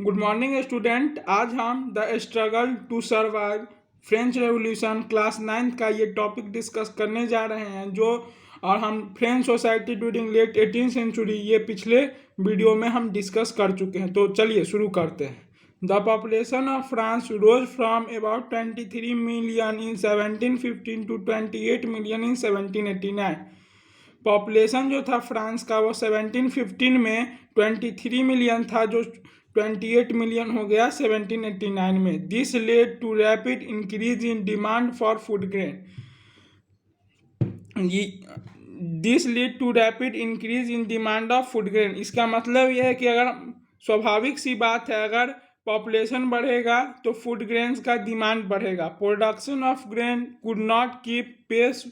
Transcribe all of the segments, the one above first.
Good morning student. आज हम the struggle to survive French revolution class 9 का ये टॉपिक डिस्कस करने जा रहे हैं और हम French society during late 18th century ये पिछले वीडियो में हम डिस्कस कर चुके हैं। तो चलिए शुरू करते हैं। The population of France rose from about 23 million in 1715 to 28 million in 1789। Population जो था फ्रांस का वो 1715 में 23 मिलियन था, जो 28 मिलियन हो गया 1789 में। This led to rapid increase in demand for food grain. This lead to rapid increase in demand of food grain. इसका मतलब यह है कि अगर स्वाभाविक सी बात है, अगर पॉपुलेशन बढ़ेगा तो फूड ग्रेन्स का डिमांड बढ़ेगा। Production of grain could not keep pace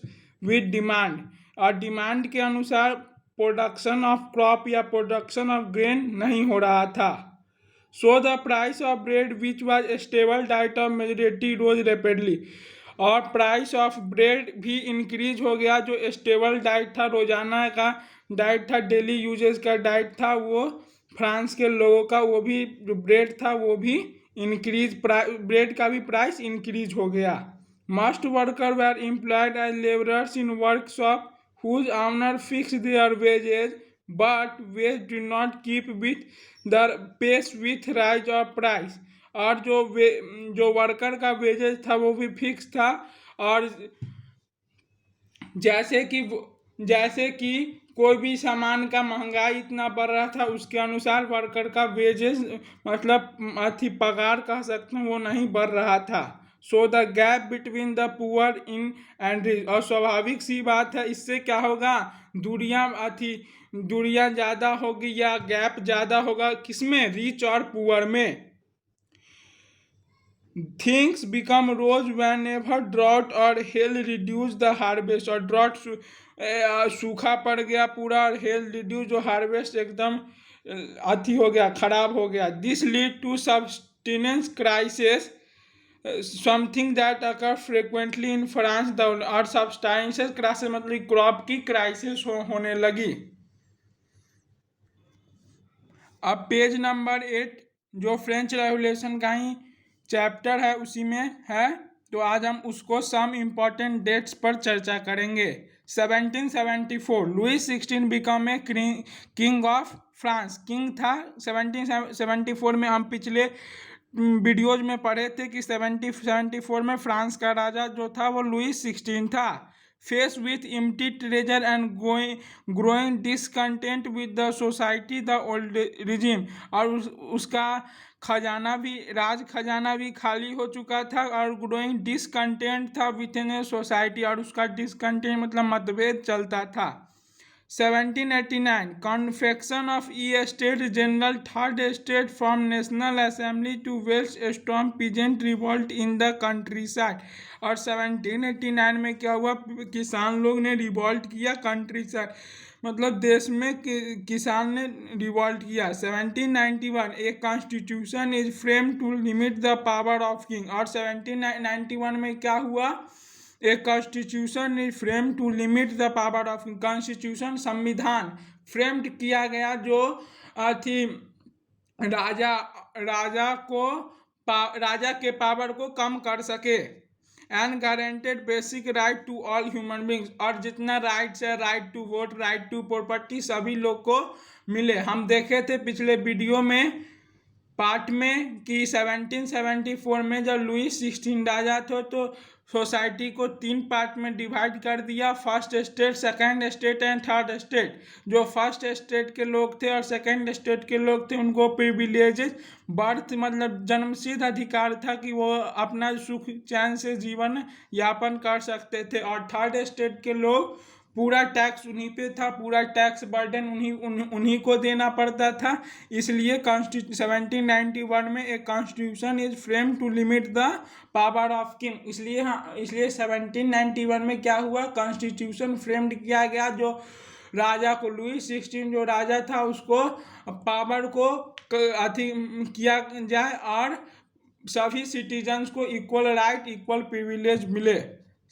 with demand, और डिमांड के अनुसार प्रोडक्शन ऑफ क्रॉप या प्रोडक्शन ऑफ ग्रेन नहीं हो रहा था। So the price of bread which was stable diet of majority rose rapidly, और प्राइस ऑफ ब्रेड भी इंक्रीज हो गया। जो स्टेबल डाइट था, रोजाना का डाइट था, डेली यूजेस का डाइट था, वो फ्रांस के लोगों का, वो भी जो ब्रेड था वो भी इंक्रीज, ब्रेड का भी प्राइस इंक्रीज हो गया। Must worker were employed as labourers in workshop whose owner fix their wages, but wage do not keep with the pace with rise of price. और जो वर्कर का वेजेज था वो भी फिक्स था, और जैसे कि कोई भी सामान का महंगाई इतना बढ़ रहा था, उसके अनुसार वर्कर का वेजेस मतलब पगार कह सकते हैं वो नहीं बढ़ रहा था। So the gap between the poor in and rich, और स्वाभाविक सी बात है, इससे क्या होगा, दूरियां ज़्यादा होगी या गैप ज़्यादा होगा, किसमें, रिच और पुअर में। Things become rose whenever drought or hail reduce the harvest, और ड्रॉट सूखा पड़ गया पूरा, और हेल रिड्यूस जो हार्वेस्ट एकदम हो गया, खराब हो गया। This lead to substance crisis, something that occur frequently in France. और सब्सटेंस क्राइसिस मतलब क्रॉप की क्राइसिस होने लगी। अब पेज नंबर 8 जो फ्रेंच रेवोल्यूशन का ही चैप्टर है उसी में है, तो आज हम उसको सम इम्पॉर्टेंट डेट्स पर चर्चा करेंगे। 1774 Louis 16 become a king of France, king था 1774 में। हम पिछले वीडियोज में पढ़े थे कि 1774 में फ्रांस का राजा जो था वो लुई 16 था। Face with empty treasure and growing discontent with the society the old regime, और उसका खजाना भी, राज खजाना भी खाली हो चुका था, और ग्रोइंग डिसकंटेंट था विद इन ए सोसाइटी, और उसका डिसकंटेंट मतलब मतभेद चलता था। 1789 convocation of the state general third state from national assembly to wells storm peasant revolt in the countryside, और 1789 में क्या हुआ, किसान लोग ने रिवॉल्ट किया कंट्री साइड, मतलब देश में किसान ने रिवॉल्ट किया। 1791 एक constitution is frame to limit the power of king, और 1791 में क्या हुआ, एक constitution is frame to limit the power of king. Constitution संविधान फ्रेम्ड किया गया जो थी राजा के पावर को कम कर सके। And guaranteed basic right to all human beings, और जितना राइट्स है, right to vote, right to property, सभी लोग को मिले। हम देखे थे पिछले वीडियो में पार्ट में कि 1774 में जब लुई 16 राजा थे तो सोसाइटी को 3 पार्ट में डिवाइड कर दिया, first state, second state and third state. जो फर्स्ट स्टेट के लोग थे और सेकंड स्टेट के लोग थे उनको प्रिविलेजेस, बर्थ मतलब जन्मसिद्ध अधिकार था कि वो अपना सुख चैन से जीवन यापन कर सकते थे, और थर्ड स्टेट के लोग पूरा टैक्स उन्हीं पे था, पूरा टैक्स बर्डन उन्हीं को देना पड़ता था। इसलिए 1791 में एक constitution is frame to limit the power of king, इसलिए 1791 में क्या हुआ, कॉन्स्टिट्यूशन फ्रेम्ड किया गया, जो राजा को, लुई 16 जो राजा था उसको पावर को किया जाए, और सभी सिटीजन्स को इक्वल राइट, इक्वल प्रिविलेज मिले।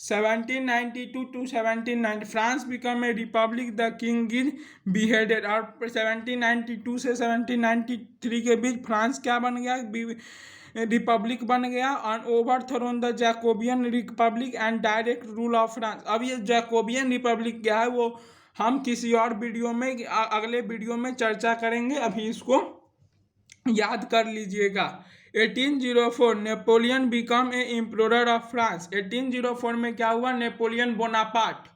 1792 to 1790 France become a Republic, the king is beheaded. और 1792 से 1793 के बीच फ्रांस क्या बन गया, रिपब्लिक बन गया। और overthrown the Jacobin republic and direct rule of France. अब ये जैकोबियन रिपब्लिक क्या है वो हम किसी और वीडियो में अगले वीडियो में चर्चा करेंगे, अभी इसको याद कर लीजिएगा। 1804 Napoleon become a emperor of France. 1804 में क्या हुआ, नेपोलियन बोनापार्ट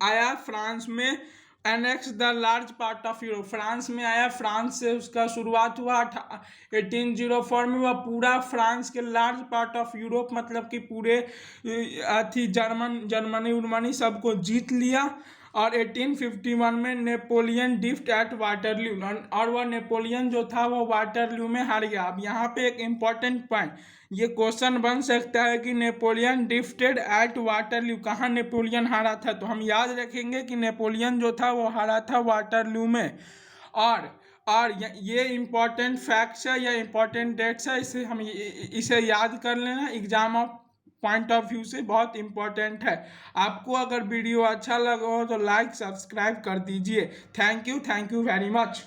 आया फ्रांस में, annex the large part of Europe, France में आया, फ्रांस से उसका शुरुआत हुआ। 1804 में वह पूरा फ्रांस के लार्ज पार्ट ऑफ यूरोप मतलब कि पूरे थी जर्मनी उर्मनी सबको जीत लिया। और 1851 में नेपोलियन डिफ्ट एट वाटरलू, और वह नेपोलियन जो था वो वाटरलू में हार गया। अब यहाँ पे एक इम्पॉर्टेंट पॉइंट, ये क्वेश्चन बन सकता है कि नेपोलियन डिफ्टेड एट वाटरलू, कहाँ नेपोलियन हारा था, तो हम याद रखेंगे कि नेपोलियन जो था वो हारा था वाटरलू में। और ये इम्पॉर्टेंट फैक्ट्स है या इम्पॉर्टेंट डेट्स है, इसे याद कर लेना, exam of point of view से बहुत इंपॉर्टेंट है। आपको अगर वीडियो अच्छा लगा हो तो लाइक सब्सक्राइब कर दीजिए। Thank you very much.